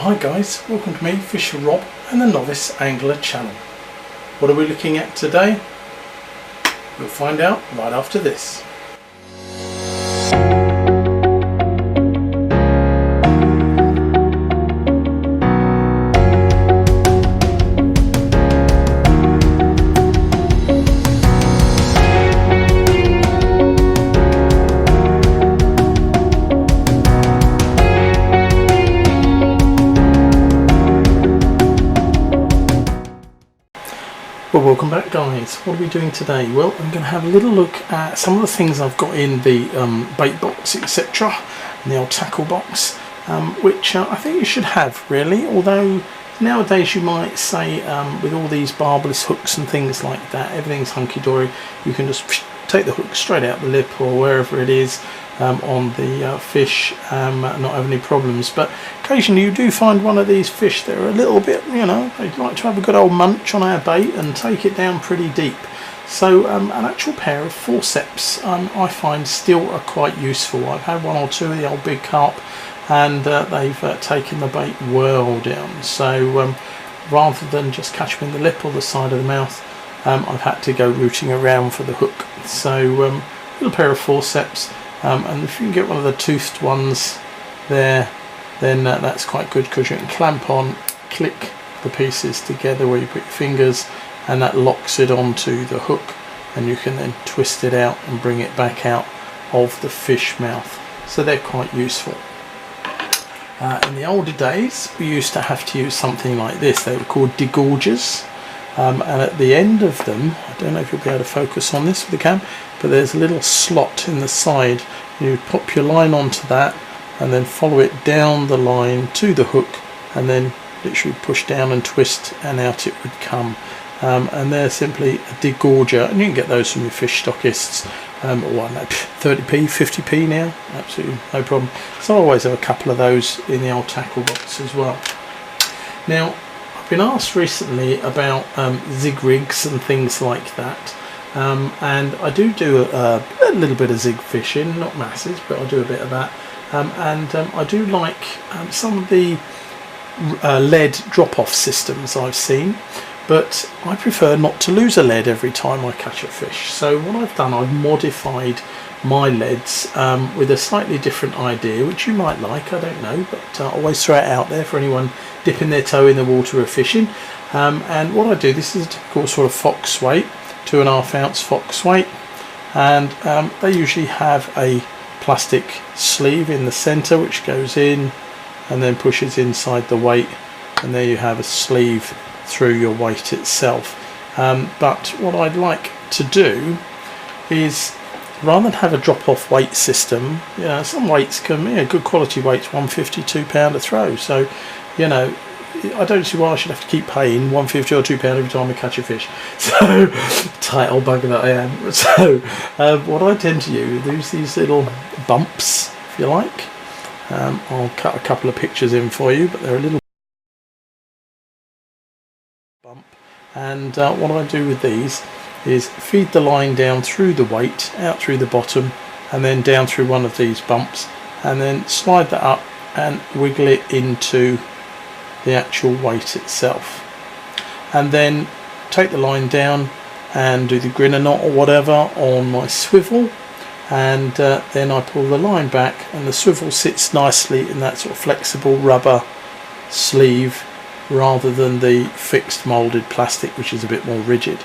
Hi guys, welcome to me, Fisher Rob and the Novice Angler channel. What are we looking at today? We'll find out right after this. Well, welcome back guys. What are we doing today? Well, I'm going to have a little look at some of the things I've got in the bait box, etc. and the old tackle box, which I think you should have really, although nowadays you might say with all these barbless hooks and things like that, everything's hunky-dory. You can just take the hook straight out the lip or wherever it is on the fish, not have any problems. But occasionally you do find one of these fish that are a little bit, you know, they'd like to have a good old munch on our bait and take it down pretty deep. So an actual pair of forceps I find still are quite useful. I've had one or two of the old big carp and they've taken the bait well down. So rather than just catch them in the lip or the side of the mouth, I've had to go rooting around for the hook. So little pair of forceps, and if you can get one of the toothed ones there, then that's quite good, because you can clamp on, click the pieces together where you put your fingers, and that locks it onto the hook, and you can then twist it out and bring it back out of the fish mouth. So they're quite useful. In the older days we used to have to use something like this. They were called degorgers, and at the end of them, I don't know if you'll be able to focus on this with the cam, but there's a little slot in the side. You pop your line onto that and then follow it down the line to the hook, and then literally push down and twist, and out it would come. And they're simply a degorger, and you can get those from your fish stockists, or I know, 30p, 50p now, absolutely no problem. So I always have a couple of those in the old tackle box as well. Now, I've been asked recently about zig rigs and things like that, and I do a little bit of zig fishing, not masses, but I do a bit of that, and I do like some of the lead drop-off systems I've seen, but I prefer not to lose a lead every time I catch a fish. So what I've done, I've modified my leads with a slightly different idea, which you might like, I don't know, but always throw it out there for anyone dipping their toe in the water of fishing. And what I do, this is a typical sort of fox weight, 2.5 ounce fox weight, and they usually have a plastic sleeve in the center which goes in and then pushes inside the weight, and there you have a sleeve through your weight itself. But what I'd like to do is, rather than have a drop-off weight system, you know, some weights can, you know, good quality weights, £1.50, £2 a throw. So, you know, I don't see why I should have to keep paying £1.50 or £2 every time I catch a fish. So, tight old bugger that I am. So, what I tend to use these little bumps, if you like. I'll cut a couple of pictures in for you, but they're a little bump. And what I do with these is feed the line down through the weight, out through the bottom, and then down through one of these bumps, and then slide that up and wiggle it into the actual weight itself, and then take the line down and do the grinner knot or whatever on my swivel, and then I pull the line back, and the swivel sits nicely in that sort of flexible rubber sleeve rather than the fixed moulded plastic, which is a bit more rigid.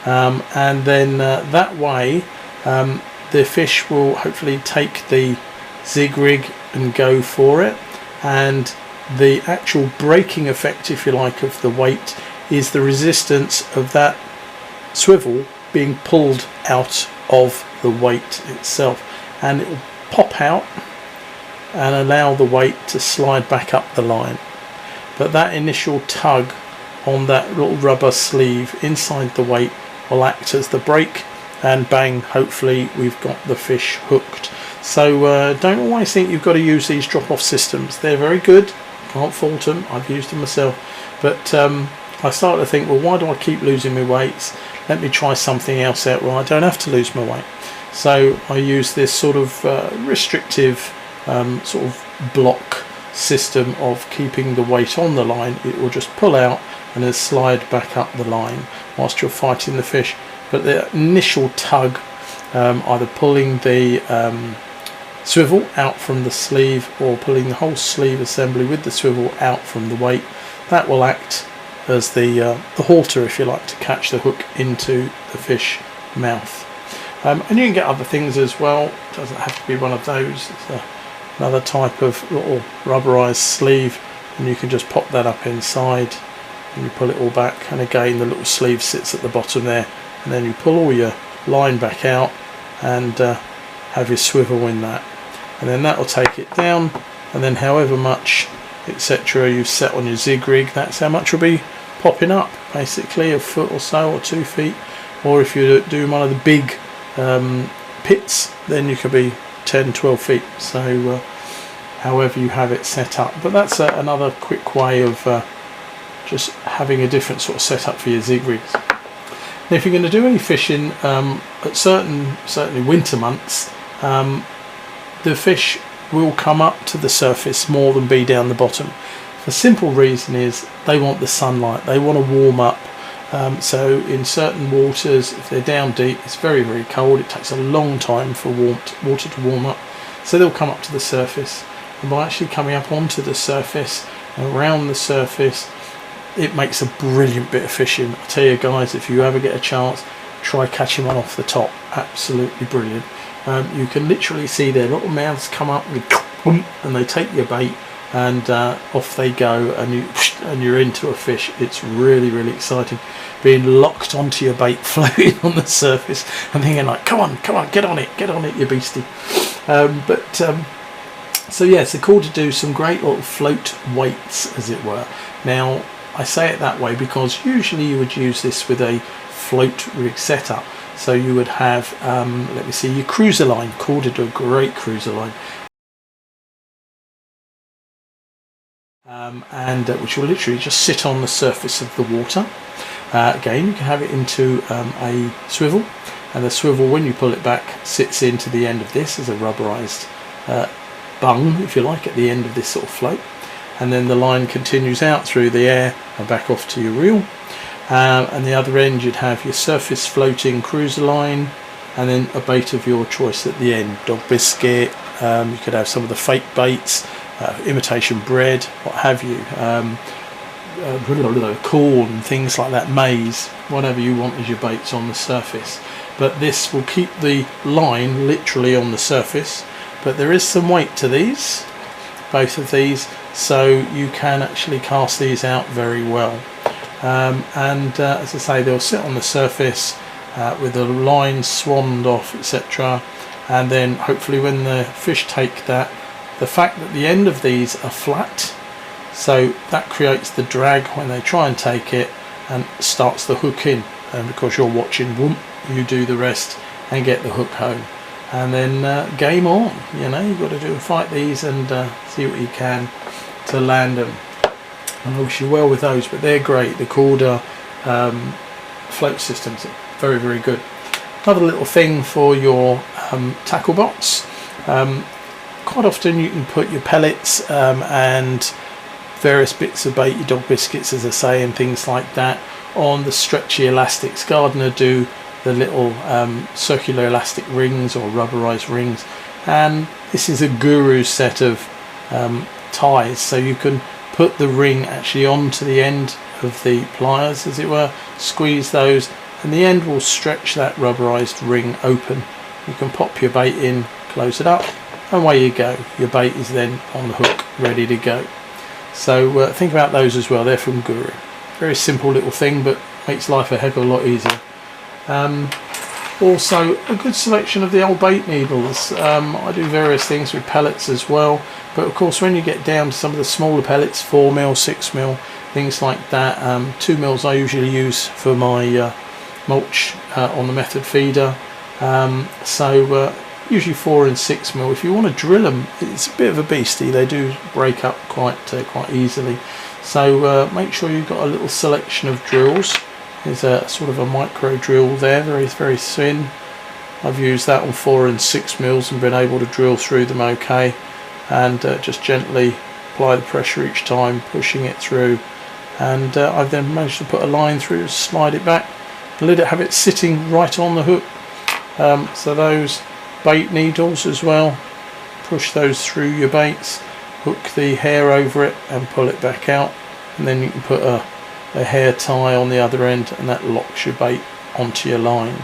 And then that way the fish will hopefully take the zig rig and go for it, and the actual braking effect, if you like, of the weight is the resistance of that swivel being pulled out of the weight itself, and it will pop out and allow the weight to slide back up the line. But that initial tug on that little rubber sleeve inside the weight will act as the brake, and bang, hopefully we've got the fish hooked. So don't always think you've got to use these drop-off systems. They're very good, can't fault them, I've used them myself, but I started to think, well, why do I keep losing my weights? Let me try something else out where I don't have to lose my weight. So I use this sort of restrictive sort of block system of keeping the weight on the line, it will just pull out and then slide back up the line whilst you're fighting the fish. But the initial tug, either pulling the swivel out from the sleeve or pulling the whole sleeve assembly with the swivel out from the weight, that will act as the halter, if you like, to catch the hook into the fish mouth. And you can get other things as well. It doesn't have to be one of those. It's another type of little rubberized sleeve, and you can just pop that up inside and you pull it all back, and again the little sleeve sits at the bottom there, and then you pull all your line back out and have your swivel in that, and then that will take it down, and then however much etc you've set on your zig rig, that's how much will be popping up, basically a foot or so, or 2 feet, or if you do one of the big pits, then you could be 10-12 feet, so however you have it set up. But that's another quick way of just having a different sort of setup for your zig rigs. Now if you're going to do any fishing at certainly winter months, the fish will come up to the surface more than be down the bottom. The simple reason is they want the sunlight, they want to warm up. So in certain waters, if they're down deep, it's very, very cold. It takes a long time for water to warm up. So they'll come up to the surface. And by actually coming up onto the surface, around the surface, it makes a brilliant bit of fishing. I tell you guys, if you ever get a chance, try catching one off the top. Absolutely brilliant. You can literally see their little mouths come up and they take your bait, and off they go, and you're into a fish. It's really, really exciting, being locked onto your bait, floating on the surface and thinking like, come on, get on it, you beastie. So yeah, it's cool to do some great little float weights, as it were. Now I say it that way because usually you would use this with a float rig setup. So you would have let me see, your cruiser line. Cool to do a great cruiser line, which will literally just sit on the surface of the water. Again, you can have it into a swivel, and the swivel, when you pull it back, sits into the end of this as a rubberized bung, if you like, at the end of this sort of float, and then the line continues out through the air and back off to your reel. And the other end you'd have your surface floating cruiser line, and then a bait of your choice at the end. Dog biscuit, you could have some of the fake baits, imitation bread, what have you, corn, things like that, maize, whatever you want as your baits on the surface. But this will keep the line literally on the surface, but there is some weight to these, both of these, so you can actually cast these out very well. As I say, they'll sit on the surface with the line swanned off, etc. And then hopefully when the fish take that, the fact that the end of these are flat, so that creates the drag when they try and take it, and starts the hook in. And because you're watching, whoop, you do the rest and get the hook home. And then game on. You know, you've got to fight these and see what you can to land them. And I wish you well with those, but they're great. They're called float systems. Very, very good. Another little thing for your tackle box. Quite often you can put your pellets and various bits of bait, your dog biscuits, as I say, and things like that, on the stretchy elastics. Gardener do the little circular elastic rings or rubberized rings, and this is a guru set of ties, so you can put the ring actually onto the end of the pliers, as it were, squeeze those, and the end will stretch that rubberized ring open. You can pop your bait in, close it up, and away you go. Your bait is then on the hook, ready to go. So think about those as well. They're from Guru. Very simple little thing, but makes life a heck of a lot easier. Also a good selection of the old bait needles. I do various things with pellets as well, but of course when you get down to some of the smaller pellets, 4mm, 6mm, things like that, 2mm I usually use for my mulch on the method feeder, usually 4 and 6mm. If you want to drill them, it's a bit of a beastie. They do break up quite easily, so make sure you've got a little selection of drills. There's a sort of a micro drill there, very, very thin. I've used that on 4 and 6mm and been able to drill through them okay, and just gently apply the pressure each time, pushing it through, and I've then managed to put a line through, slide it back, have it sitting right on the hook. So those bait needles as well, push those through your baits, hook the hair over it and pull it back out, and then you can put a hair tie on the other end, and that locks your bait onto your line,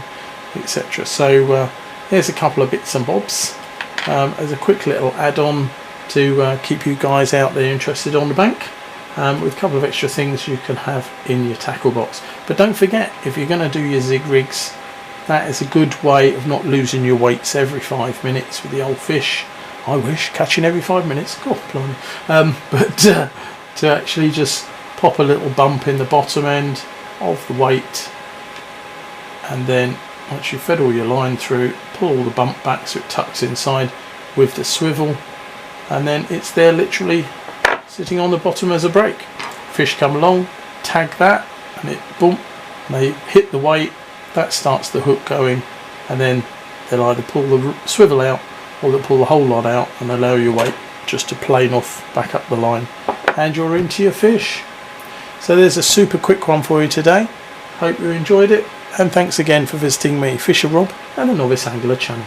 etc. So here's a couple of bits and bobs as a quick little add-on to keep you guys out there interested on the bank, with a couple of extra things you can have in your tackle box. But don't forget, if you're going to do your zig rigs, that is a good way of not losing your weights every 5 minutes with the old fish. I wish, catching every 5 minutes, God blimey. But to actually just pop a little bump in the bottom end of the weight, and then once you've fed all your line through, pull all the bump back so it tucks inside with the swivel, and then it's there literally sitting on the bottom as a brake. Fish come along, tag that, and it boom, they hit the weight, that starts the hook going, and then they'll either pull the swivel out or they'll pull the whole lot out and allow your weight just to plane off back up the line, and you're into your fish. So there's a super quick one for you today. Hope you enjoyed it, and thanks again for visiting me, Fisher Rob, and the Novice Angler channel.